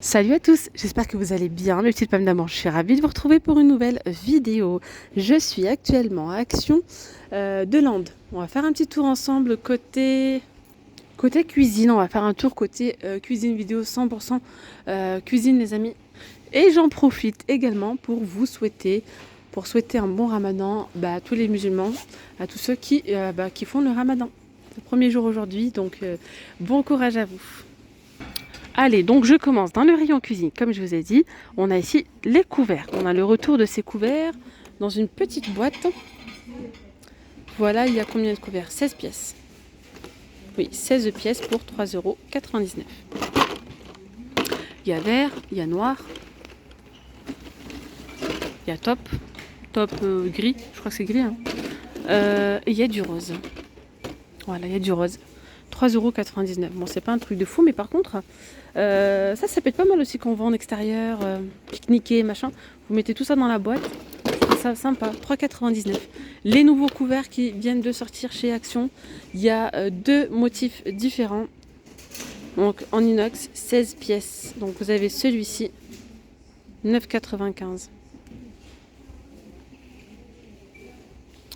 Salut à tous, j'espère que vous allez bien, mes petites pommes d'amour. Je suis ravie de vous retrouver pour une nouvelle vidéo. Je suis actuellement à Action de Land. On va faire un petit tour ensemble côté cuisine. On va faire un tour côté cuisine vidéo 100% cuisine les amis. Et j'en profite également pour souhaiter un bon ramadan à tous les musulmans, à tous ceux qui font le ramadan. C'est le premier jour aujourd'hui, donc bon courage à vous. Allez, donc je commence dans le rayon cuisine. Comme je vous ai dit, on a ici les couverts. On a le retour de ces couverts dans une petite boîte. Voilà, il y a combien de couverts? 16 pièces. Oui, 16 pièces pour 3,99 €. Il y a vert, il y a noir, il y a top gris, je crois que c'est gris. Et il y a du rose. Voilà, il y a du rose. 3,99 €. Bon, c'est pas un truc de fou, mais par contre, ça peut être pas mal aussi quand on va en extérieur, pique-niquer, machin. Vous mettez tout ça dans la boîte, c'est ça sympa. 3,99 €. Les nouveaux couverts qui viennent de sortir chez Action, il y a deux motifs différents. Donc en inox, 16 pièces. Donc vous avez celui-ci, 9,95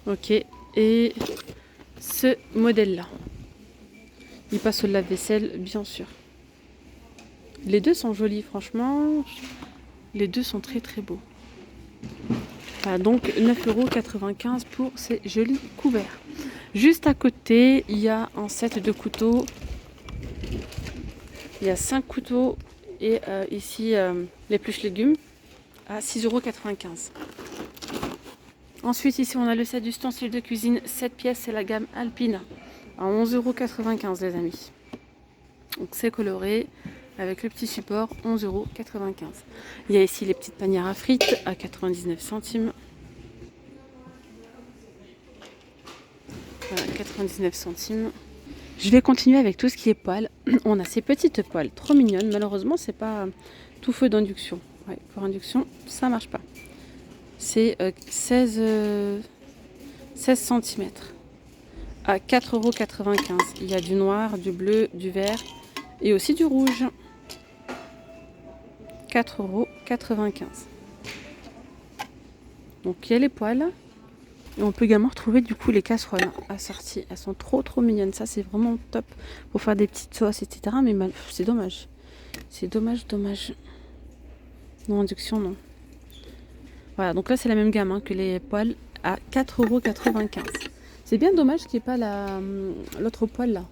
€. Ok, et ce modèle-là. Il passe au lave-vaisselle, bien sûr. Les deux sont jolis, franchement. Les deux sont très très beaux. Voilà, donc 9,95 € pour ces jolis couverts. Juste à côté, il y a un set de couteaux. Il y a 5 couteaux et ici l'épluche légumes à 6,95 €. Ensuite, ici, on a le set d'ustensiles de cuisine 7 pièces, c'est la gamme Alpine à 11,95 € les amis. Donc c'est coloré avec le petit support, 11,95 €. Il y a ici les petites panières à frites à 99 centimes. Voilà, 99 centimes. Je vais continuer avec tout ce qui est poêle. On a ces petites poêles trop mignonnes. Malheureusement, c'est pas tout feu d'induction. Ouais, pour induction, ça marche pas. C'est 16 cm à 4,95 €. Il y a du noir, du bleu, du vert et aussi du rouge. 4,95 €. Donc il y a les poêles. Et on peut également retrouver du coup les casseroles assorties. Elles sont trop mignonnes. Ça c'est vraiment top pour faire des petites sauces, etc. Mais c'est dommage. C'est dommage. Non, induction, non. Voilà, donc là c'est la même gamme que les poêles à 4,95 €. C'est bien dommage qu'il n'y ait pas l'autre poêle là.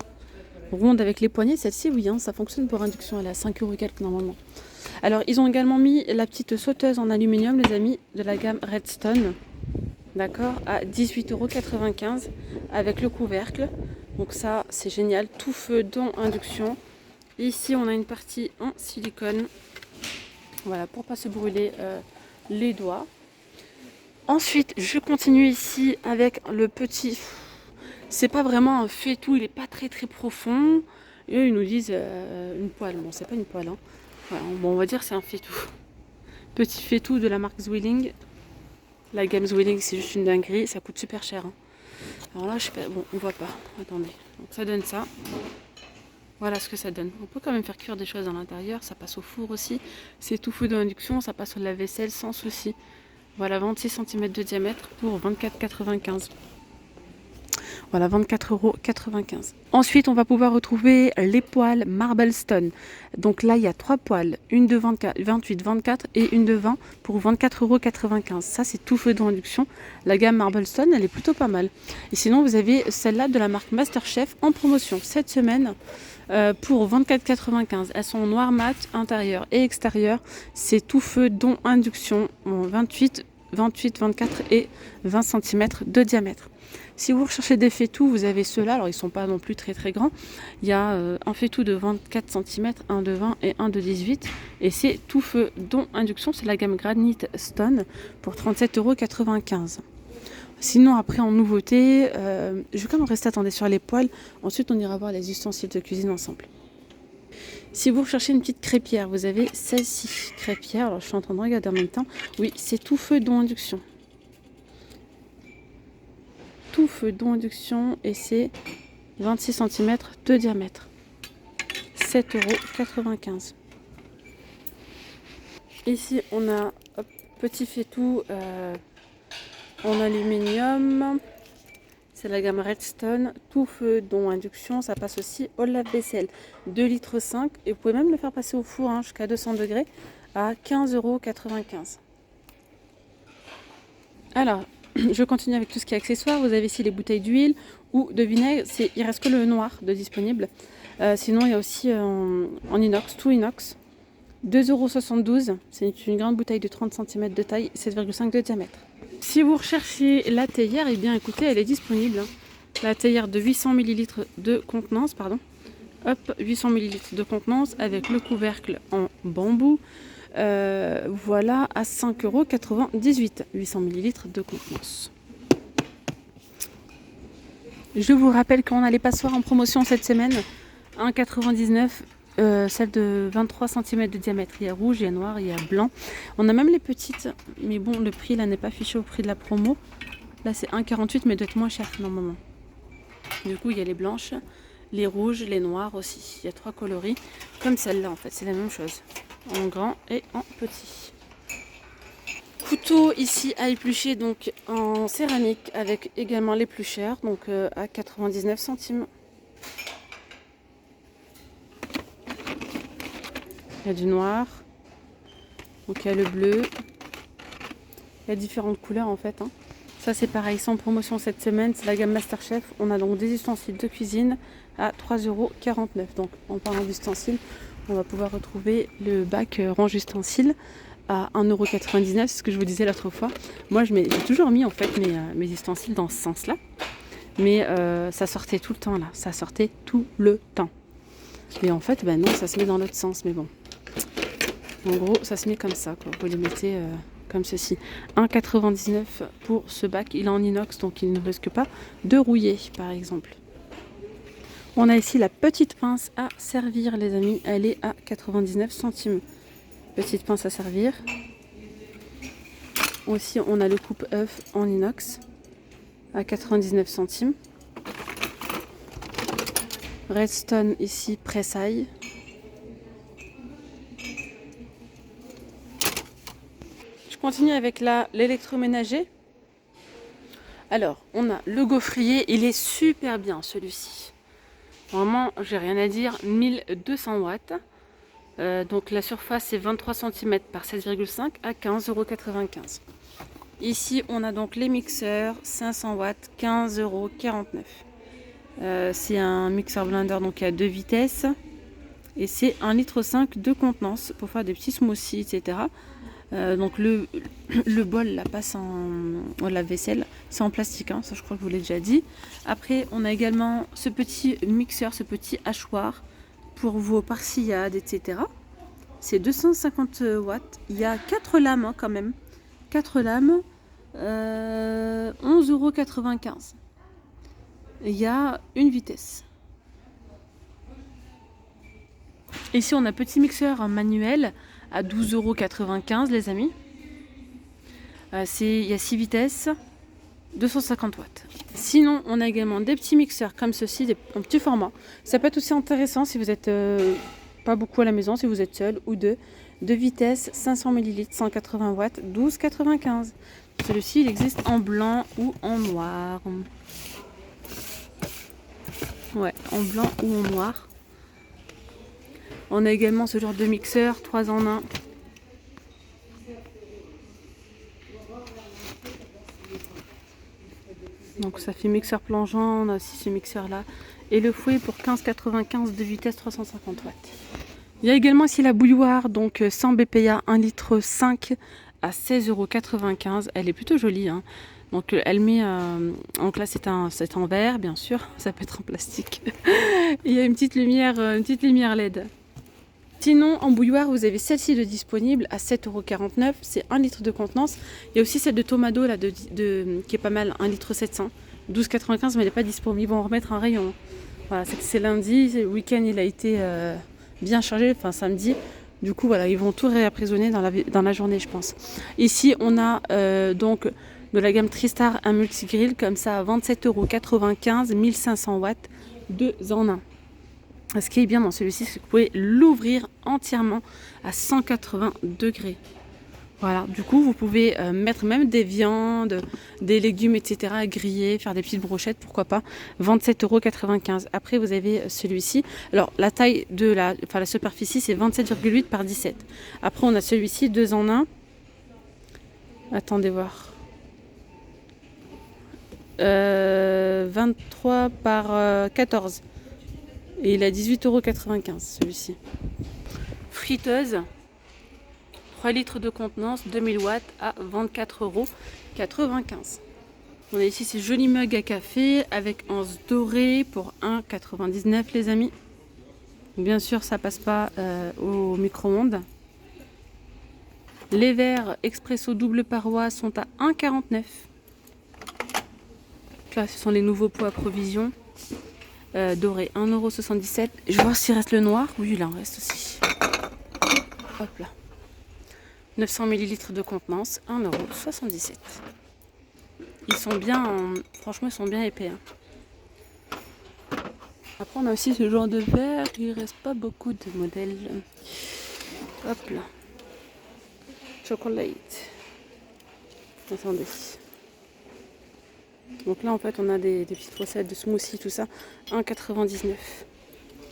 Ronde avec les poignées. Celle-ci, oui, ça fonctionne pour induction. Elle est à 5 € quelques normalement. Alors ils ont également mis la petite sauteuse en aluminium, les amis, de la gamme Redstone. D'accord, à 18,95 € avec le couvercle. Donc ça, c'est génial. Tout feu dont induction. Ici, on a une partie en silicone. Voilà, pour pas se brûler les doigts. Ensuite, je continue ici avec le petit... C'est pas vraiment un faitout, il est pas très profond. Et eux, ils nous disent une poêle. Bon, c'est pas une poêle. Voilà, bon, on va dire c'est un faitout. Petit faitout de la marque Zwilling. La gamme Zwilling, c'est juste une dinguerie, ça coûte super cher. Alors là, je sais pas, bon, on voit pas. Attendez, donc ça donne ça. Voilà ce que ça donne. On peut quand même faire cuire des choses à l'intérieur, ça passe au four aussi. C'est tout feu d'induction, ça passe au lave-vaisselle sans souci. Voilà, 26 cm de diamètre pour 24,95 €. Voilà, 24,95 €. Ensuite, on va pouvoir retrouver les poêles Marblestone. Donc là, il y a 3 poêles, une de 28, 24 et une de 20 pour 24,95 €. Ça, c'est tout feu d'induction. La gamme Marblestone, elle est plutôt pas mal. Et sinon, vous avez celle-là de la marque Masterchef en promotion cette semaine pour 24,95 €. Elles sont en noir mat, intérieur et extérieur. C'est tout feu dont induction, 28, 24 et 20 cm de diamètre. Si vous recherchez des faitous, vous avez ceux-là. Alors, ils ne sont pas non plus très grands. Il y a un faitout de 24 cm, un de 20 et un de 18. Et c'est tout feu dont induction. C'est la gamme Granite Stone pour 37,95 €. Sinon, après, en nouveauté, je vais quand même rester attendez sur les poêles. Ensuite, on ira voir les ustensiles de cuisine ensemble. Si vous recherchez une petite crêpière, vous avez celle-ci, crêpière. Alors, je suis en train de regarder en même temps. Oui, c'est tout feu dont induction. Tout feu d'induction et c'est 26 cm de diamètre. 7,95 €. Ici, on a hop, petit faitout en aluminium. C'est la gamme Redstone. Tout feu, dont induction. Ça passe aussi au lave-vaisselle. 2,5 litres. Et vous pouvez même le faire passer au four hein, jusqu'à 200 degrés à 15,95 €. Alors, je continue avec tout ce qui est accessoires. Vous avez ici les bouteilles d'huile ou de vinaigre. Il reste que le noir de disponible. Sinon, il y a aussi en inox, tout inox. 2,72 €. C'est une grande bouteille de 30 cm de taille, 7,5 de diamètre. Si vous recherchez la théière, eh bien écoutez, elle est disponible. La théière de 800 ml de contenance, pardon. Hop, 800 ml de contenance avec le couvercle en bambou. Voilà à 5,98 €. 800 ml de contenance. Je vous rappelle qu'on a les passoires en promotion cette semaine. 1,99 €. Celle de 23 cm de diamètre. Il y a rouge, il y a noir, il y a blanc. On a même les petites, mais bon, le prix là n'est pas affiché au prix de la promo. Là c'est 1,48 €, mais doit être moins cher normalement. Du coup, il y a les blanches, les rouges, les noirs aussi. Il y a 3 coloris, comme celle-là en fait, c'est la même chose. En grand et en petit. Couteau ici à éplucher donc en céramique avec également l'éplucheur, donc à 99 centimes. Il y a du noir, donc il y a le bleu, il y a différentes couleurs en fait. Hein. Ça c'est pareil, sans promotion cette semaine, c'est la gamme Masterchef. On a donc des ustensiles de cuisine à 3,49 €. Donc en parlant d'ustensiles, on va pouvoir retrouver le bac range ustensiles à 1,99 €, c'est ce que je vous disais l'autre fois. Moi j'ai toujours mis en fait mes ustensiles dans ce sens-là, mais ça sortait tout le temps là, ça sortait tout le temps. Et en fait, ben non, ça se met dans l'autre sens, mais bon. En gros, ça se met comme ça, quoi. Vous les mettez comme ceci. 1,99 € pour ce bac. Il est en inox, donc il ne risque pas de rouiller, par exemple. On a ici la petite pince à servir, les amis. Elle est à 99 centimes. Petite pince à servir. Aussi, on a le coupe-œuf en inox à 99 centimes. Redstone ici, pressaille. Je continue avec l'électroménager. Alors, on a le gaufrier, il est super bien celui-ci. Vraiment, j'ai rien à dire, 1200 watts. Donc la surface est 23 cm par 7,5 à 15,95 €. Ici, on a donc les mixeurs, 500 watts, 15,49 €. C'est un mixeur blender donc à 2 vitesses. Et c'est 1,5 litre de contenance pour faire des petits smoothies, etc. Donc le bol là passe en lave-vaisselle, c'est en plastique, hein, ça je crois que je vous l'ai déjà dit. Après on a également ce petit mixeur, ce petit hachoir pour vos parsillades, etc. C'est 250 watts, il y a 4 lames hein, quand même, 4 lames, 11,95 €. Il y a une vitesse. Ici on a petit mixeur manuel à 12,95 € les amis. Il y a 6 vitesses, 250 watts. Sinon, on a également des petits mixeurs comme ceci, en petit format. Ça peut être aussi intéressant si vous n'êtes pas beaucoup à la maison, si vous êtes seul ou deux. 2 vitesses, 500 ml, 180 watts, 12,95 €. Celui-ci, il existe en blanc ou en noir. Ouais, en blanc ou en noir. On a également ce genre de mixeur, 3 en 1. Donc ça fait mixeur plongeant, on a aussi ce mixeur là. Et le fouet pour 15,95 de vitesse, 350 watts. Il y a également ici la bouilloire, donc 100 BPA, 1,5 litre à 16,95 €. Elle est plutôt jolie. Hein. Donc elle met, donc là c'est en verre bien sûr, ça peut être en plastique. Il y a une petite lumière LED. Sinon, en bouilloire, vous avez celle-ci de disponible à 7,49 €. C'est 1 litre de contenance. Il y a aussi celle de Tomado là, qui est pas mal, 1,7 litre. 12,95 €, mais elle n'est pas disponible. Ils vont en remettre un rayon. Voilà, c'est lundi. Le week-end, il a été bien chargé, enfin samedi. Du coup, voilà, ils vont tout réaprisonner dans la journée, je pense. Ici, on a donc de la gamme Tristar un multigrill comme ça à 27,95 €, 1500 watts, 2 en 1. Ce qui est bien dans celui-ci, c'est que vous pouvez l'ouvrir entièrement à 180 degrés. Voilà, du coup, vous pouvez mettre même des viandes, des légumes, etc. à griller, faire des petites brochettes, pourquoi pas. 27,95 €. Après, vous avez celui-ci. Alors, la taille de la superficie, c'est 27,8 par 17. Après, on a celui-ci, 2 en 1. Attendez voir. 23 par 14. Et il a 18,95 € celui-ci. Friteuse. 3 litres de contenance, 2000 watts à 24,95 €. On a ici ces jolis mugs à café avec anse dorée pour 1,99 € les amis. Bien sûr, ça passe pas au micro-ondes. Les verres expresso double paroi sont à 1,49 €. Là, ce sont les nouveaux pots à provision. Doré, 1,77 €. Je vais voir s'il reste le noir. Oui, il en reste aussi. Hop là. 900 ml de contenance, 1,77 €. Ils sont bien, franchement, ils sont bien épais. Hein. Après, on a aussi ce genre de verre. Il reste pas beaucoup de modèles. Hop là. Chocolate. Attendez. Donc là, en fait, on a des petites recettes de smoothie, tout ça. 1,99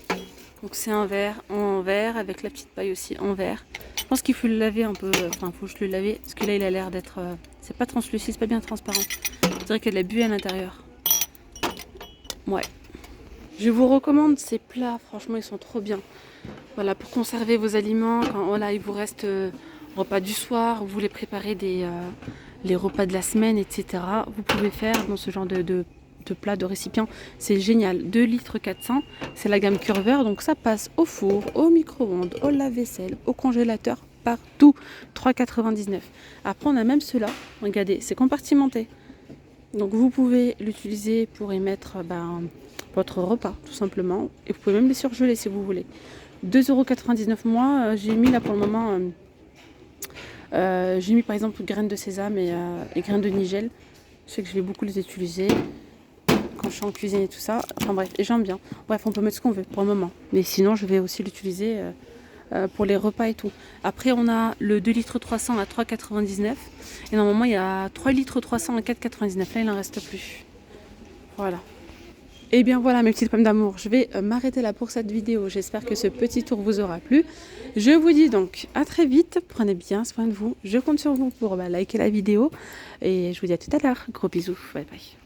€. Donc c'est un verre en verre avec la petite paille aussi en verre. Je pense qu'il faut le laver un peu. Enfin, il faut que je le lave parce que là, il a l'air d'être. C'est pas translucide, c'est pas bien transparent. Je dirais qu'il y a de la buée à l'intérieur. Ouais. Je vous recommande ces plats. Franchement, ils sont trop bien. Voilà, pour conserver vos aliments. Quand voilà, il vous reste repas du soir, vous voulez préparer les repas de la semaine, etc. Vous pouvez faire dans ce genre de plat, de récipient. C'est génial. 2 litres 400. C'est la gamme Curver. Donc ça passe au four, au micro-ondes, au lave-vaisselle, au congélateur, partout. 3,99 €. Après, on a même ceux-là. Regardez, c'est compartimenté. Donc vous pouvez l'utiliser pour y mettre votre repas, tout simplement. Et vous pouvez même les surgeler si vous voulez. 2,99 €. Moi, j'ai mis là pour le moment... j'ai mis par exemple graines de sésame et graines de nigel. Je sais que je vais beaucoup les utiliser quand je suis en cuisine et tout ça. Enfin bref, et j'aime bien. Bref, on peut mettre ce qu'on veut pour le moment. Mais sinon, je vais aussi l'utiliser pour les repas et tout. Après, on a le 2 litres 300 à 3,99 €. Et normalement, il y a 3 litres 300 à 4,99 €. Là, il n'en reste plus. Voilà. Et bien voilà mes petites pommes d'amour, je vais m'arrêter là pour cette vidéo. J'espère que ce petit tour vous aura plu. Je vous dis donc à très vite, prenez bien soin de vous. Je compte sur vous pour liker la vidéo. Et je vous dis à tout à l'heure. Gros bisous, bye bye.